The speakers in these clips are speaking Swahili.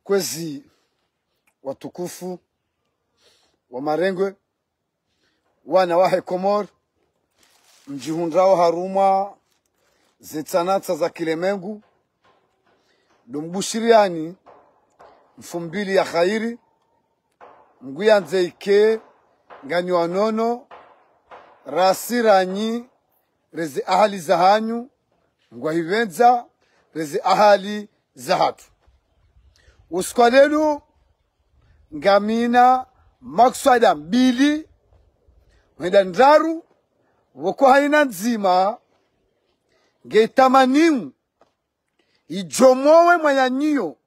kwezi watukufu wa Marengwe wana wahe Komor mjihundrao haruma zetsanatsa za Kilemengu dumbushiriani mfumbili ya khairi mguyanze ike nganywa nono rasiranyi reze ahali zahanyu ngwahivenza reze ahali zahatu uskwalelu ngamina makswada mbili wenda ndaru woko haina nzima ngeitamanimu ijomowe mwanyanyiyo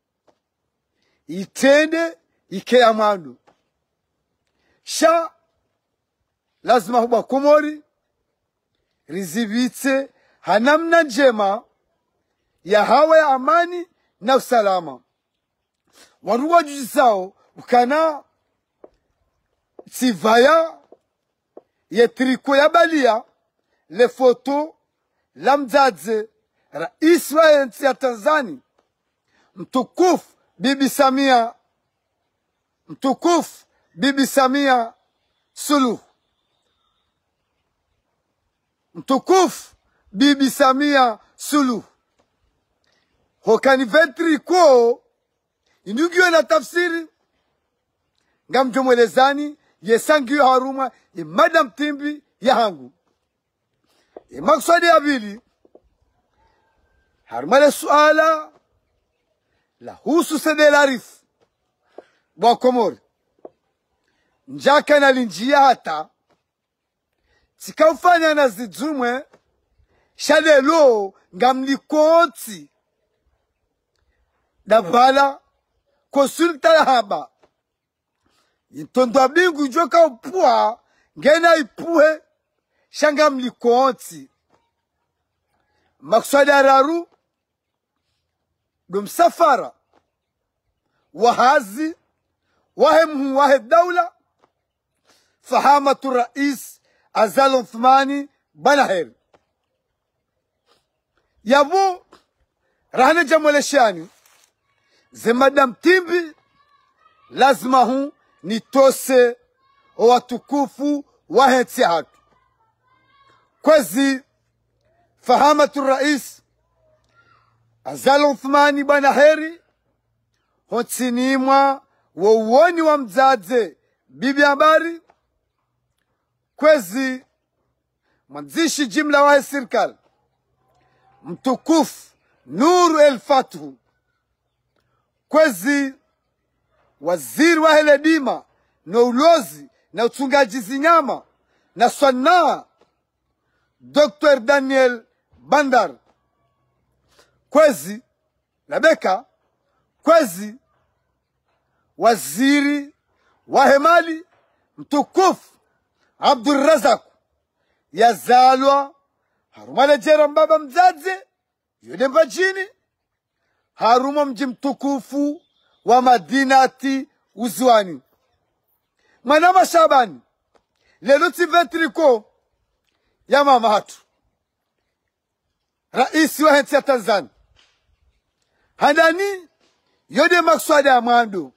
itende ike amandu sha lazima huba Komori rizivitse hanamna njema ya hawa ya amani na usalama waruwa jujisao ukana tivaya yetriko ya balia le foto la mzaze rais wa nchi ya Tanzania mtukufu Bibi Samia Suluhu mtukufu Bibi Samia Suluhu hokani vetriko inugio na tafsiri ngamjomwelezani yesangio haruma madam timbi ya hangu maksudi ya bili harumale suala la husu sedelarif wa Komori njaka na linjia hata tikaufanya na zidumwe shalelo ngamlikoti davala konsulta ya haba intondwa bingu joka upua ngena ipuhe shanga mlikoti makswada raru dumsafara wahazi wahe dawla fahamatu rais Azal Othmani Banaheri yabu rahane jamweleshani ze madam timbi lazima hu nitose watukufu wahetsi hatu kwezi fahamatu rais Azal Othmani Banaheri hotsinimwa wouoni wa mzaze bibi habari kwezi mwanzishi jimla wa serikali mtukufu Nuru El Fathu kwezi waziri wa heledima na ulozi na utungaji zinyama na sanaa Dr. Daniel Bandar kwezi Labeka kwezi waziri wa hemali mtukufu Abdulrazak yazalwa harumale jera mbaba mzaze yule mbajini haruma mji mtukufu wa Madinati Uziwani Manama Shabani lelo tivetriko ya mama hatu rais wa nchi ya Tanzania handani yode makswada ya mwandu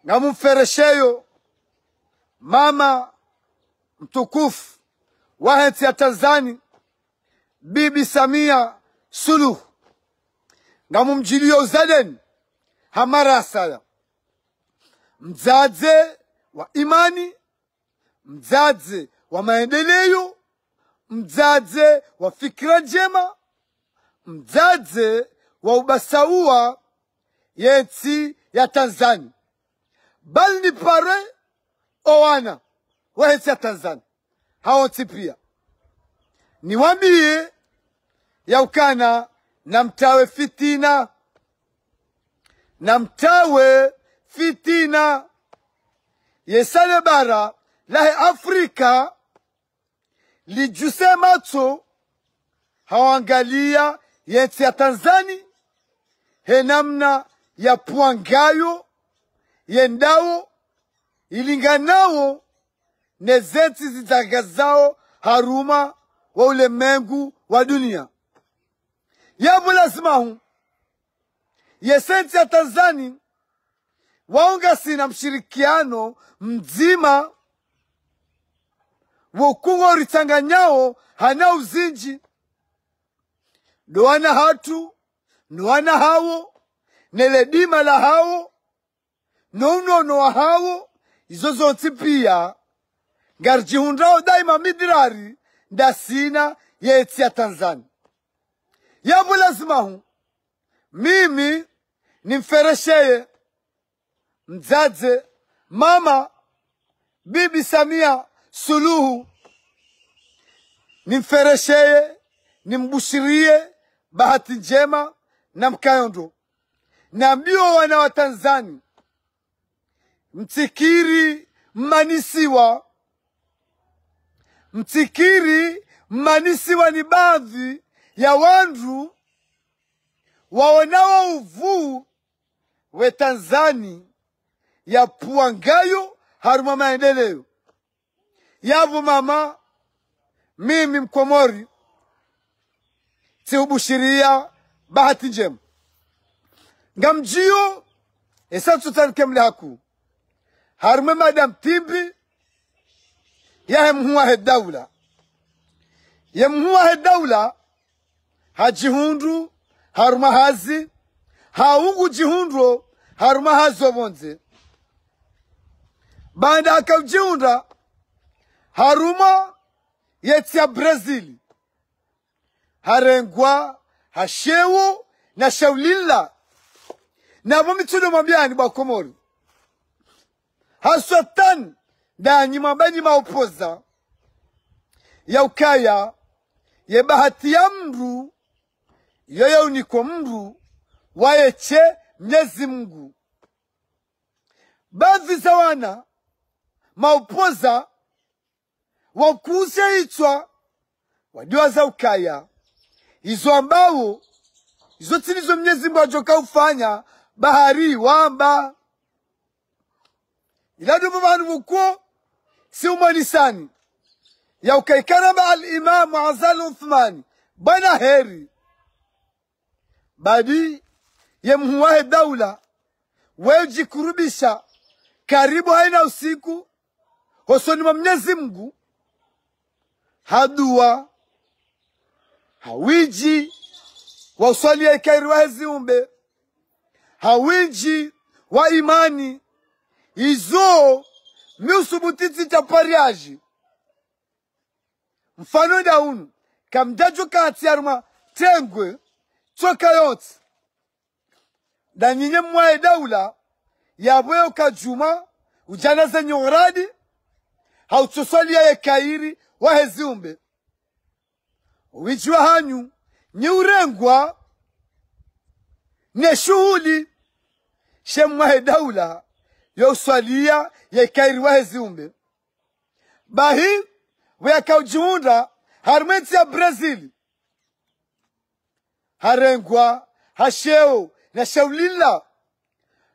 ngamumferesheyo mama mtukufu wa nchi ya Tanzania Bibi Samia Suluhu ngamumjilio uzaden hamara sala mzaze wa imani mzaze wa maendeleo mzaze wa fikra njema mzaze wa ubasaua yensi ya Tanzania bali ni pare owana wa yensi ya Tanzania hawonsi pia niwambie ya ukana na mtawe fitina yesale bara lahe Afrika lijuse macho hawangalia yensi ya Tanzania henamna ya puangayo yendao ilinganao nezeti zitagazao haruma wa ulemengu wa dunia yabu lazima hu yesensi ya Tanzania waunga sina mshirikiano mzima wokungo ritanganyao hana uzinji doana hatu noana hawo neledima la hawo no wa hawo izo zonti pia garjihundao daima midirari ndasina yeti ya Tanzania yabu lazima hu mimi nimferesheye mzaze mama Bibi Samia Suluhu, nimferesheye nimbushirie bahati njema na mkayondo na mbio wana wa Tanzania mtikiri mmanisiwa ni baadhi ya wandu waonao uvu we Tanzania ya puangayo haruma maendeleo yabu mama mimi Mkomori tiubushiria bahati njema ngamjio esatu tankemle haku haruma Madam Timbi ya mhuwa hedawla hajihundu haruma hazi haungu jihundro haruma hazo bonze banda akajihunda haruma yeti ya Brazil harengwa hashewo na shaulila na mituno mabiani ba Komori haswatan danyi mabani maopoza ya ukaya ye bahati ya mru yoye uniko mru waeche Mwenyezi Mungu baadhi za wana maopoza wakuse itwa wadiwa za ukaya izo ambao izo tinizo Mwenyezi Mungu ajoka ufanya bahari wamba iladu mbanu mkuo si umanisani ya ukaikana ba al-Imam Azal Uthmani bana heri badi ye mhuwahe daula weji kurubisha karibu haina usiku hosoni mwa Mwenyezi Mungu hadua hawiji wa uswali ya ikairi wa heziumbe hawiji wa imani izo miusubutiti cha pariaji mfano daunu kamjajo kati aruma tengwe choka yote da nyinye mwae daula yabuyo kajuma ujana za nyoradi hautuswali ya ikairi wa heziumbe uwijua hanyu ni urengwa ne shuhuli shemwae daula ya uswalia ya ikairi wa heziumbe bahi weka ujiunda harumenti ya Brazil harengwa hasheo na shaulila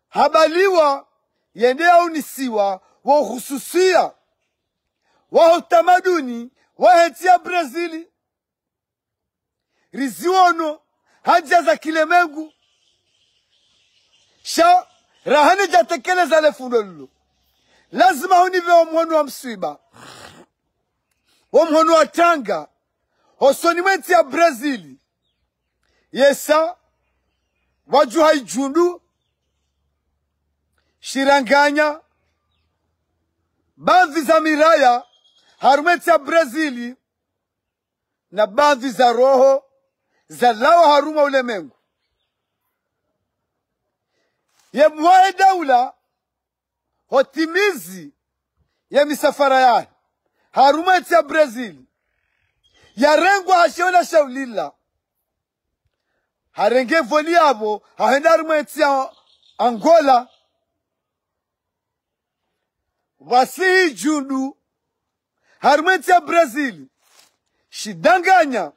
habaliwa yendea unisiwa wa uhususia wa utamaduni wa heti ya Brazil riziono haja za kilemengu sha rahani jatekeleza lefundo lulu lazima hunive wa mhono wa mswiba wa mhono wa tanga hosonimenti ya Brazil yesa waju haijundu shiranganya baadhi za miraya harumenti ya Brazil na baadhi za roho za lawa haruma ulemengu ye mwae daula hotimizi ya misafara ya harumenti ya Brazil ya rengwa hashiona shaulila harenge voli yabo hahenda harumenti ya Angola wasi jundu harumenti ya Brazil shidanganya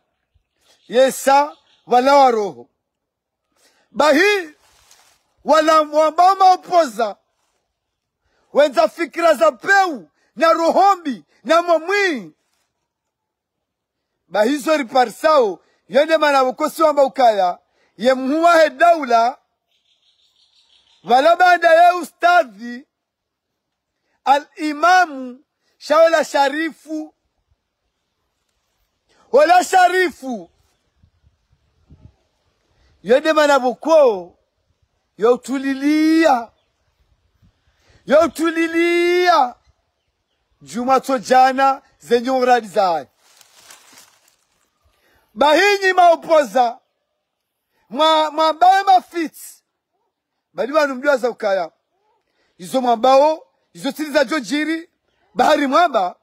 yesa wala wa roho bahi wala mwambama opoza wenza fikira za peu na rohombi na mwamwi bahizo riparsao yende mana wakosi wamba ukaya ye mhuwahe daula wala baada ya ustadhi al-imamu shawala sharifu wala sharifu yode manabuko yautulilia Jumato jana zenye uradi zae bahinyi maopoza mwambawe mafiti bali wanu mjua za ukaya izo mwambao izo tili za jojiri bahari mwamba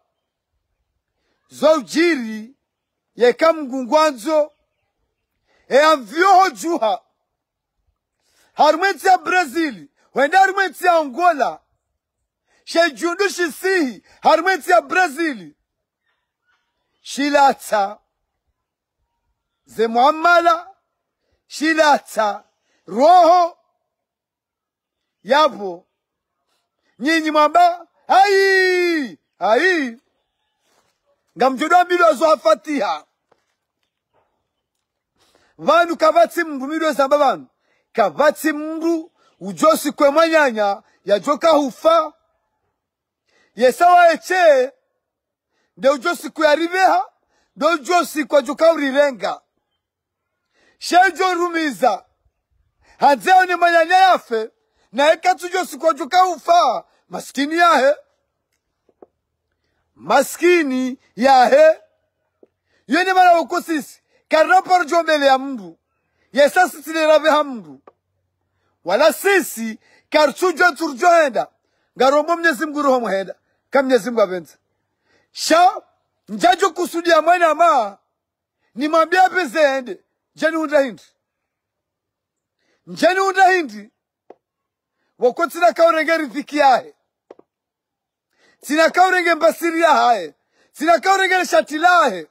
zo ujiri yeka mgungwanzo amvyoho juha harumenti ya Brazili wenda harumenti ya Angola shejundu shisihi harumenti ya Brazili shilata ze muamala shilata roho yabo nyinyi mwamba hai ngamjodoa mbilo zo afatiha vanu kavati mndu mbilo zamba vanu kavati mndu ujosi kwe mwanyanya ya joka hufa yesawa eche de ujosi kwe ariveha de ujosi kwa joka urirenga shejo rumiza hanzeo ni mwanyanya yafe na eka tujosi kwa joka hufa maskini yahe yone mara ukosisi karapar jombele ya mndu yesa sitile rave ha mndu wala sisi karchujo turjohenda ngarombo Mwenyezi Mungu roho muhenda kama Mwenyezi Mungu apenza sha njajo kusudia mwana ma ni mwambia pese ende jeni unda hindi wakotina kaurenge rifiki yahe tina kaurenge mbasiri yahe tina kaurenge shatilahe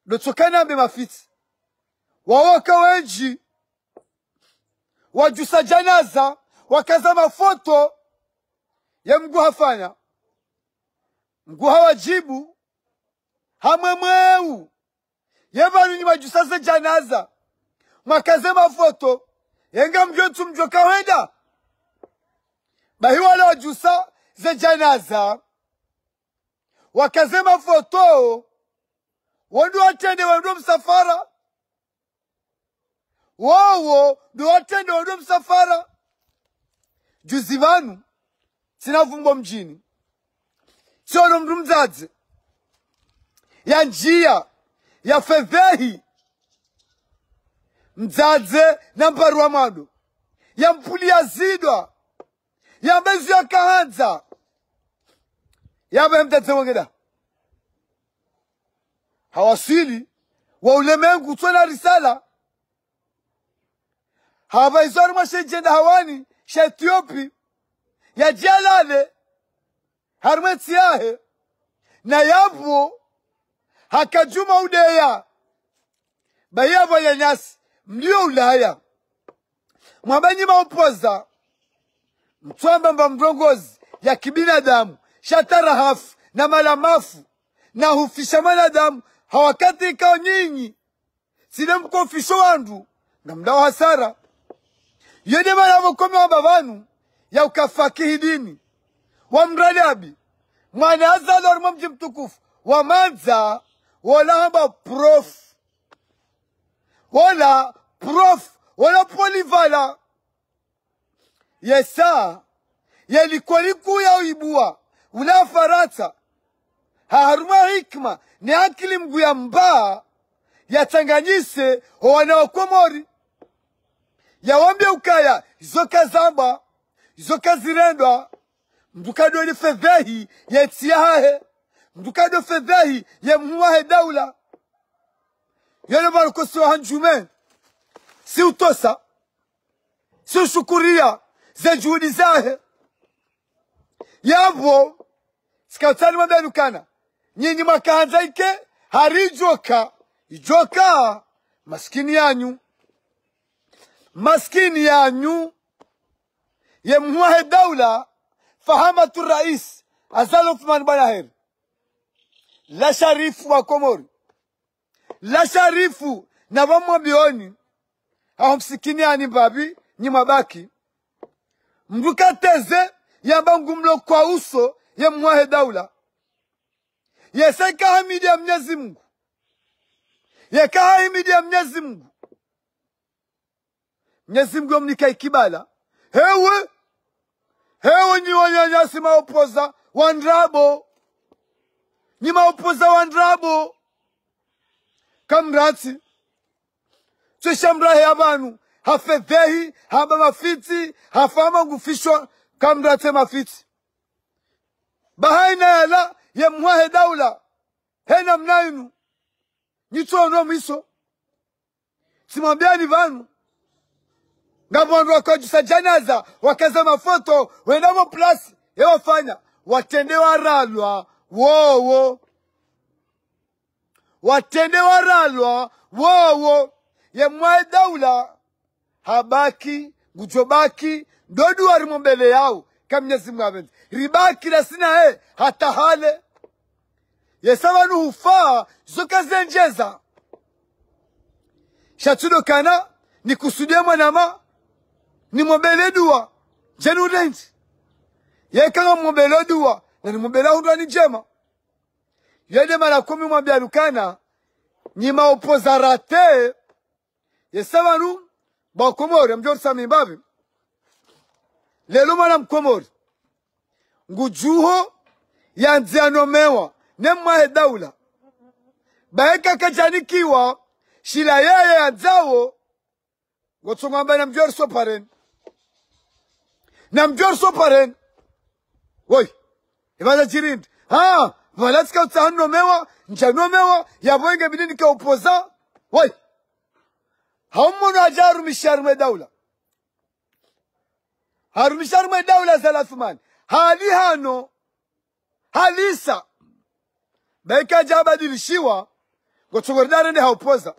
dotokana be mafiti wawaka wenji wajusa janaza wakaza mafoto ya mgu hafanya mgu hawajibu hamwemweu yevanu ni wajusa ze janaza mwakaze mafoto yenga mjotu mjoka wenda bahi wala wajusa ze janaza wakaze mafoto wandu watende wandu msafara wawo do watende wandu msafara juzi vanu sinavumbo mjini siono mndu mzazi ya njia ya fedhehi mzaze na mbarua mwado ya mpuli ya zidwa ya mbezu ya kahanza ya mzaze wongeda hawasili wa ulemengu tuona risala hawaizwari mwashe jenda hawani she Ethiopia ya jalale harmeti yahe na yapo hakajuma udeya bayabo ya nyasi mlio Ulaya mwabanyi maopoza mtuamba mba mrongozi ya kibinadamu shatara hafu na malamafu na hufisha manadamu hawakati ikao nyinyi sile mkofisho wandu na mdawa hasara yede malavokome wa bavanu ya ukafakihi dini wa mradabi mwana azalo ormo mji mtukufu wa manza wala hamba prof wala polivala yesa yelikoliku ya uibua ula farata haruma hikma ni akili mgu ya mbaa yatanganyise wana wakomori ya wambia ukaya izoka zamba izoka zirendwa mdukado ili fedhehi ya itiahe mdukado fedhehi ya mhuwahe daula yale barukosi wa hanjume si utosa si ushukuria ze juhudi zahe yavo sikautani mwambia nukana nyinyi makahanza ike harijoka ijoka maskini yanyu ye mhuwahe daula fahamatu rais Azal Othman Banaheri la sharifu wa Komori la sharifu na vamo bioni hao msikini ani babi nyi mabaki mduka teze yamba ngumlo kwa uso ya mwahe daula yeseka hamidi ya Mwenyezi Mungu yeka hamidi ya Mwenyezi Mungu Mwenyezi Mungu mnika ikibala hewe ni wanyanyasi maopoza wandrabo ni maopoza wandrabo kamrati tushamrahe abantu hafevehi haba mafiti hafama ngufishwa kamrate mafiti bahaina yala ya mwahe daula hena mnainu nitono miso simambiani vanu ngabondo wakajisa janaza wakaza mafoto wenamo plus yawafanya watende waralwa wowo watende waralwa wowo ya mwahe daula habaki gujobaki ndodu warimo mbele yao Mwenyezi Mungu abenzi ribaki la sina hata hale yesabanu hufaa zoka zenjeza shatudo kana ni kusudia mwanama ni mbele dua jenu renti yekanga mbele dua na ni mbele hundwa ni jema yede mara 10 mwambia lukana ni maopoza rate yesabanu ba komori mjor sami mbavi lelo mwana mkomori ngujuho yanzianomewa nemwahe daula baeka kajanikiwa shila yeye yanzawo ngotsongamba na mjor soparen woi ibaza jirindi valatika utahanomewa njanomewa yaboenge bidini ka opoza woi haumono ajaru misharme daula harumisharme daula zalathman hali hano halisa baika jabadilishiwa gotsogordare ne haupoza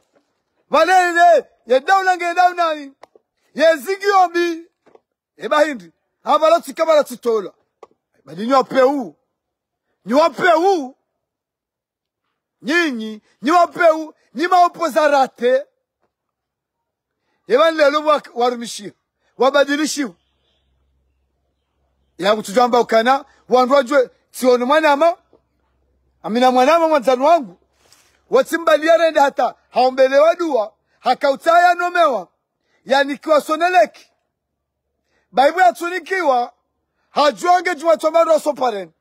valene ya daula nge daula ni yezingi ombi ebahindi avala tsikabala tsitola bali nyopeu nyinyi nyopeu ni maopoza rate yeban lelo warumishia wabadilishiwa ya kutujamba ukana wanrojwe sioni mwanama amina mwanama mwanzani wangu watimbalia rende hata haombelewa dua hakautaya nomewa yani kiwa soneleki baibu ya tunikiwa hajuange juwa tomando wa sopareni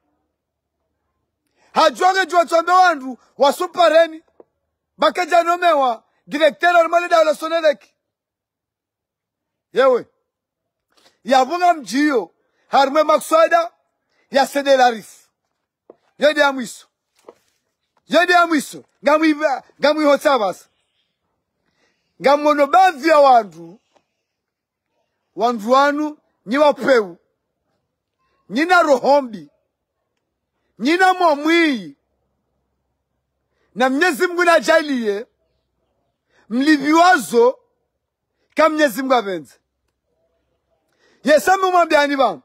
hajuange juwa tomando wandu wa sopareni bakaja nomewa direktera normali daula soneleki yewe yabunga mjiyo harme makswada ya sede larif yede amwiso ngamwi hotabas ngamono baadhi ya wandu wanu nyiwa peu nyina rohombi nyina momwi na Mwenyezi Mungu na jalie mliviwazo kama Mwenyezi Mungu abenze yesamu mwambiani bam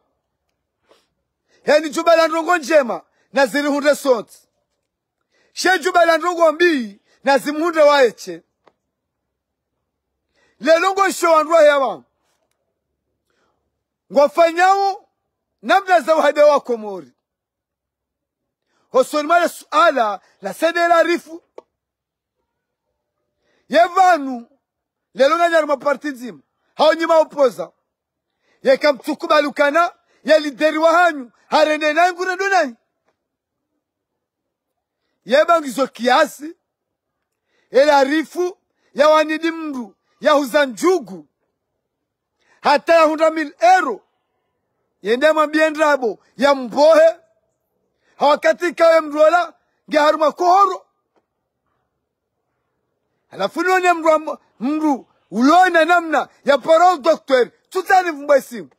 yani jubala ndongo njema na zili hunde sot she jubala ndongo mbi na zimuhunde waeche lelongo sho andwa ya bam ngofanyao namna za uhade wa Komori hosonimale suala la sede la rifu yevanu lelonga nyaruma parti nzima hao nyima opoza yekamtukubalukana ya lideri wa hanyu harende nangu na donai yebangizo kiasi ela rifu ya wanidi mndu ya huzanjugu hata ya 100,000 yende mwambiendrabo ya mbohe hawakati kawe mruola ngeharuma kohoro alafu nione mru ulona namna ya parole docteur tutani vumbasimu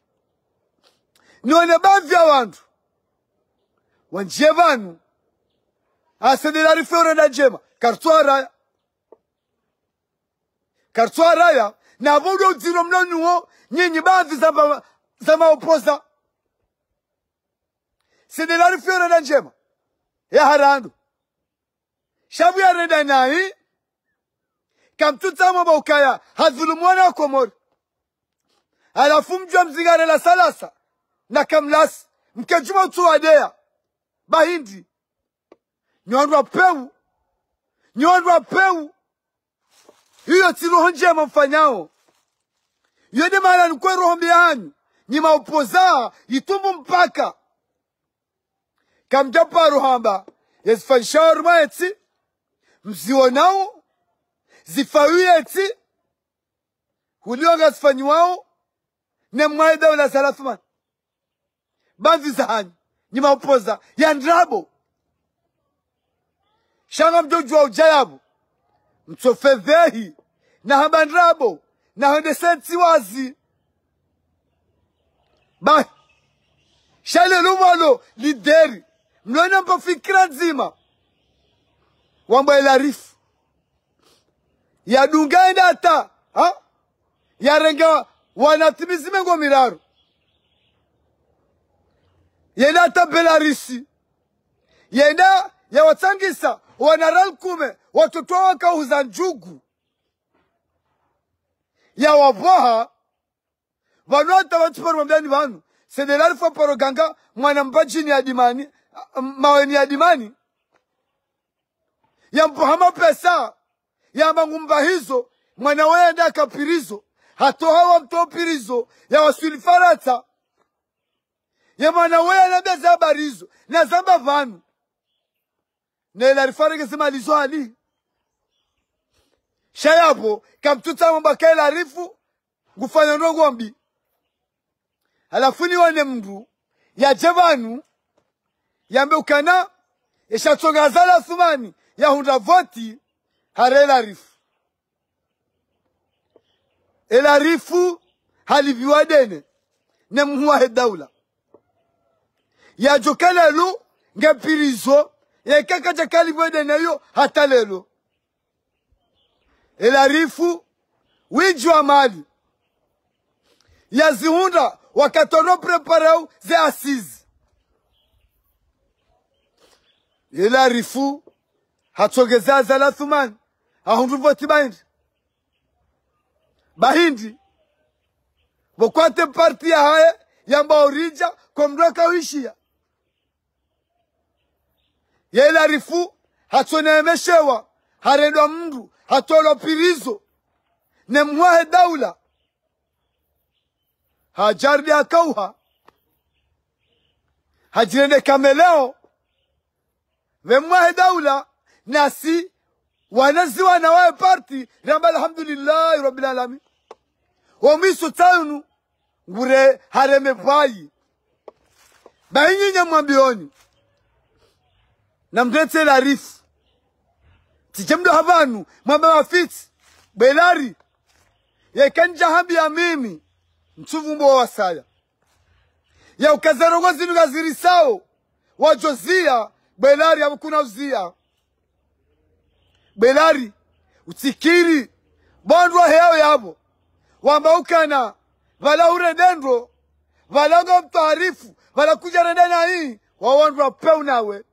nione baadhi ya wandu wanjie vanu asedela rifeore na jema kartua raya na vodo utiro mnanuo nyinyi baadhi za maopoza sedela rifeore na jema ya harandu shabu ya reda nai kamtuta mwaba ukaya hadhulumwana wa Komori alafu mjua mzingare la salasa na kamlasi mkejuma utuwadea bahindi nyondwa peu hiyo ti roho njema mfanyao yode mara nkwe roho mbihanyu nyima upoza itumbu mpaka kamjapa rohamba yezifanyisha ruma eti mzionao zifawiye eti hulionga zifanyiwao ne mwaida wala salafman banzi zahanyu nyima upoza ya ndrabo shanga mjojua ujayabu mtofevehi na hamba ndrabo na hende senti wazi ba shale lumalo lideri mloina mpa fikira nzima wamba ilarifu ya dungaenda hata ya renga wanatimizime ngo miraru yenda hata Belarisi yenda ya watangisa wanaral kume watoto waka uza njugu ya waboha wanu hata watu parumambiani wanu sedelari fa paroganga mwana mbajini ya dimani maweni ya dimani ya mpuhama pesa ya mangumba hizo mwana wenda kapirizo hatoha wa mtopirizo ya wasuli farata ya mwana wenda beza barizo na zamba vanu na ilarifareke sema lizo hali shayapo kamtuta mbaka ilarifu ngufanya ngombi alafuni wane mndu ya jevanu yambe ukana ishatonga zala thumani ya hunda voti harela rifu elarifu haliviwadene ne mhuwa daula ya jokalelu ngepirizo ya kaka jakaliviwadene yo hata lelo elarifu wijwa mali ya zihunda wakatono preparau ze asizi elarifu hatogeza zala thumani ahundu voti bahindi bokwate parti ya haya yamba orija kwa mdoka wishia elarifu hatonemeshewa haredwa mndu hatolo pirizo ne mwahe daula hajardi akauha hajirende kameleo ve mwahe daula nasi wanazi wana wae parti ramba alhamdulillah rabbil alamin omiso tanu ngure hareme bayi bayi nyamwambioni na mdete la rifu tijemdo habanu mwamba wafiti belari ya kanja hambi ya mimi mtuvu mbo wa saya ya ukazarongozi nugaziri sao wajozia belari abukuna uzia belari utikiri bondwa heo yabo wamba ukana vala uredendro vala ngo mtaarifu vala kuja rendana hii wawandwa peu nawe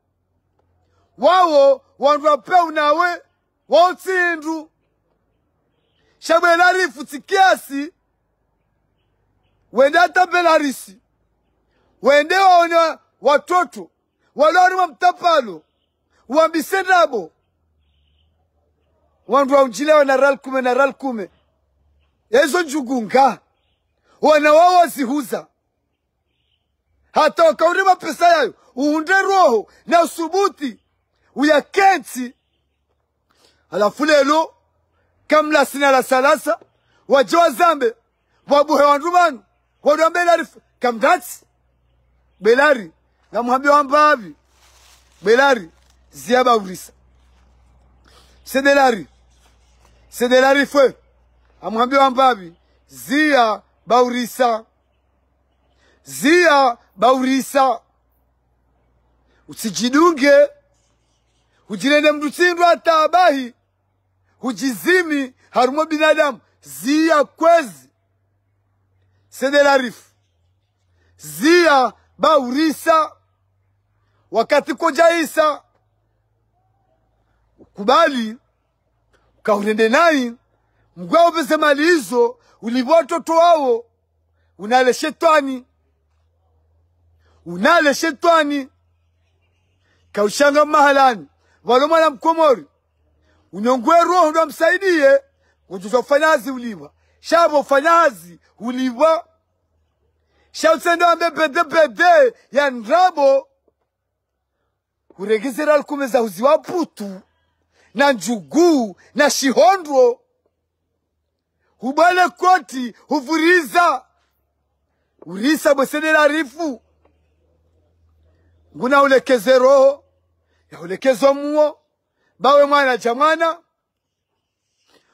wawo wandwa peu nawe wautindu shabelari futikiasi wende hata Belarisi wende waona watoto walori wa mtapalo wambisenabo wandwa unjilewa na ral kume ezo njugunga wana wao wasihuza hata wakaurima pesa yayo uunde roho na usubuti uyakenti alafu lelo kamla sina la salasa wajwa zambe wabuhe wandumanu wadwa Belari kamdati Belari na muhambi wambavi Belari ziaba urisa sedelari fwe amuhambi wambavi zia baurisa usijidunge ujirende mdutindu hata abahi hujizimi harumo binadamu zia kwezi sedelarifu zia baurisa wakati kojaisa kubali kaurende nai mgwao pese mali hizo ulivo watoto wao unale shetani kaushanga mahalani walo mwana mkomori unyongwe roho ndo msaidie kujuza ufanyazi uliwa shabo ufanyazi uliwa shautendo ambe bede ya ndrabo uregizera lukumeza uziwa putu na njugu na shihondro ubale koti uvuriza urisa bwesenela rifu nguna ulekeze roho ya ulekezo muo bawe mwana jamana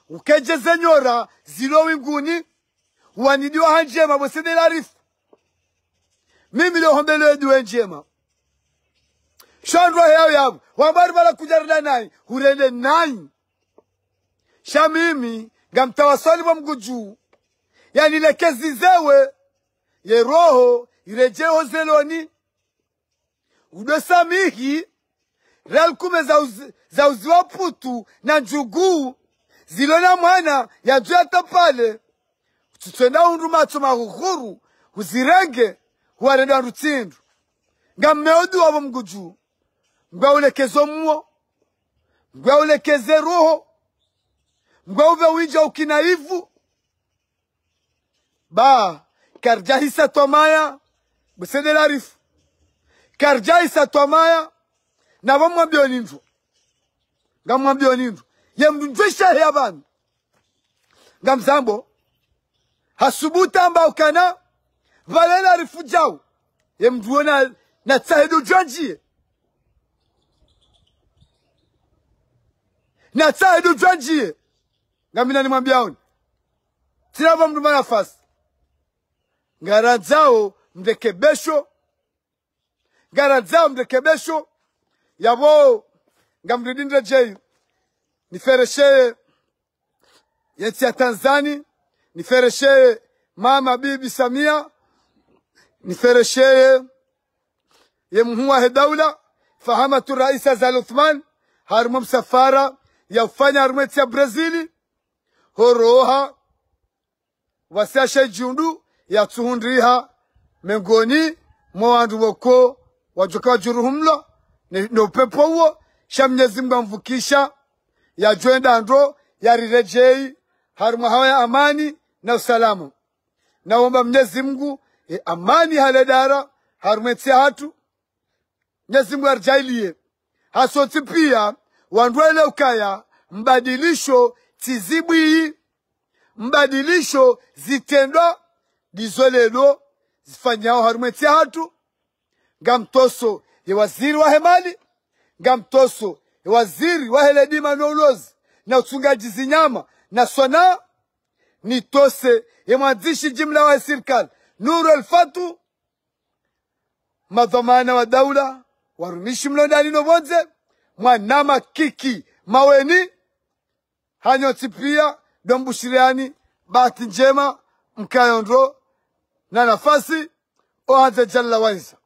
ukejeze nyora zilo winguni uanidiwa hanjema bwesenela rifu mimi leo hombelo eduwe njema shandro yao yabu wambari bala kujarida nai urende nai shamimi gamtawasali wa mguju yani lekezi zewe ye roho irejeho zeloni udosamihi real kume za uziwa putu na njugu zilona mwana ya juata pale tutwenda undu macho mahuhuru uzirenge huarenda rutindu ngameodu wabo mguju ngwa ulekezo muo ngwa ulekeze roho ngwa uve winja ukinaivu ba karjahisa tomaya busedela rifu karjahisa tomaya na bamwambio nindu ngamwambio nindu ye mdunjisha ya bana ngamzambo hasubuta amba ukana valela rifu jau ye mduona na tsahidu janjie na tsahidu janjie ngamina ni mwambiaoni tirava mduma nafasi ngaranzao mrekebesho yabo ngamridindra jeyu nifereshe yeti ya Tanzania nifereshe mama bibi Samia nifereshe ye mhuwa hedaula fahamatu raisa Zal Uthman harumu msafara ya ufanya harumeti ya Brazili horoha wasiashe jundu ya tuhundriha mengoni mwandu wako wajoka juruhumlo na upepo huo sha Mwenyezi Mungu amvukisha ya joenda andro ya rirejei harumu hawa ya amani na usalama naomba Mwenyezi Mungu amani haledara harumeti ya hatu Mwenyezi Mungu arjailie hasoti pia wandwele ukaya mbadilisho tizibwi mbadilisho zitendwa dizolelo zifanyao harumeti ya hatu ngamtoso ye waziri wa hemali ngamtoso ye waziri wa heledima na ulozi na utungaji zinyama na sona nitose ye mwanzishi jimla wa serikali Nuru Al-Fatu madhamana wa daula warumishi mlondani nobonze mwanama kiki maweni hanyoti pia dombushiriani bahati njema mkayondro na nafasi ohanze jalla waisa